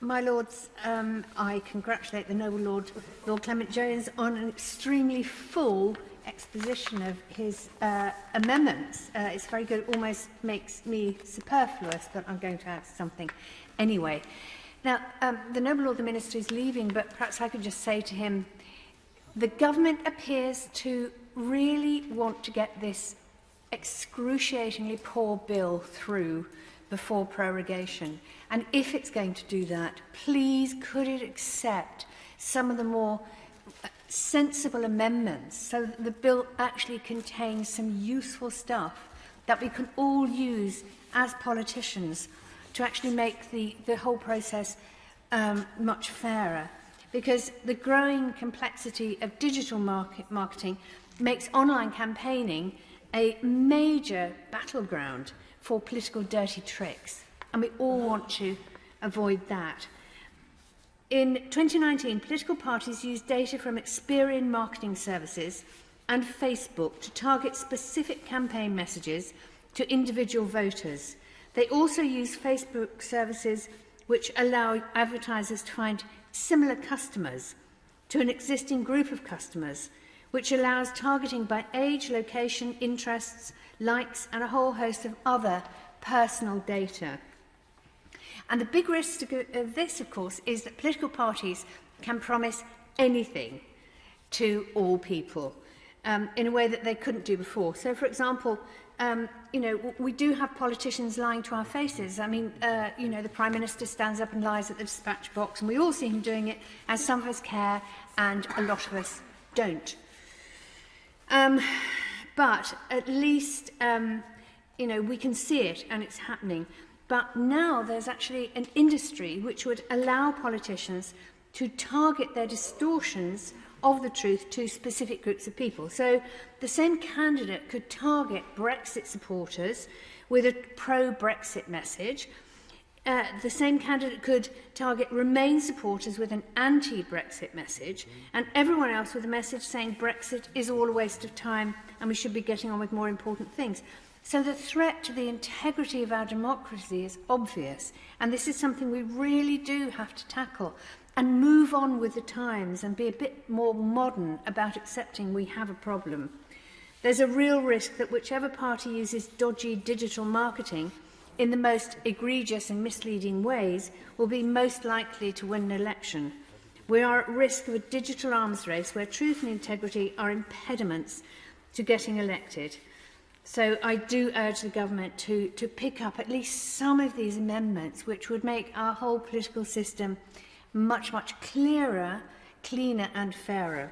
My Lords, I congratulate the noble Lord Clement Jones on an extremely full exposition of his amendments. It's very good. It almost makes me superfluous, but I'm going to add something anyway. Now, the noble Lord the Minister is leaving, but perhaps I could just say to him, the government appears to really want to get this excruciatingly poor bill through before prorogation. And if it's going to do that, please could it accept some of the more sensible amendments so that the bill actually contains some useful stuff that we can all use as politicians to actually make the whole process much fairer. Because the growing complexity of digital marketing makes online campaigning a major battleground for political dirty tricks, and we all want to avoid that. In 2019, political parties used data from Experian marketing services and Facebook to target specific campaign messages to individual voters. They also use Facebook services which allow advertisers to find similar customers to an existing group of customers, which allows targeting by age, location, interests, likes, and a whole host of other personal data. And the big risk of this, of course, is that political parties can promise anything to all people in a way that they couldn't do before. So, for example, we do have politicians lying to our faces. I mean, the Prime Minister stands up and lies at the dispatch box, and we all see him doing it, as some of us care and a lot of us don't. But at least, we can see it and it's happening. But now there's actually an industry which would allow politicians to target their distortions of the truth to specific groups of people. So the same candidate could target Brexit supporters with a pro-Brexit message. The same candidate could target Remain supporters with an anti-Brexit message, and everyone else with a message saying Brexit is all a waste of time and we should be getting on with more important things. So the threat to the integrity of our democracy is obvious, and this is something we really do have to tackle and move on with the times and be a bit more modern about accepting we have a problem. There's a real risk that whichever party uses dodgy digital marketing in the most egregious and misleading ways will be most likely to win an election. We are at risk of a digital arms race where truth and integrity are impediments to getting elected. So I do urge the government to pick up at least some of these amendments which would make our whole political system much, much clearer, cleaner and fairer.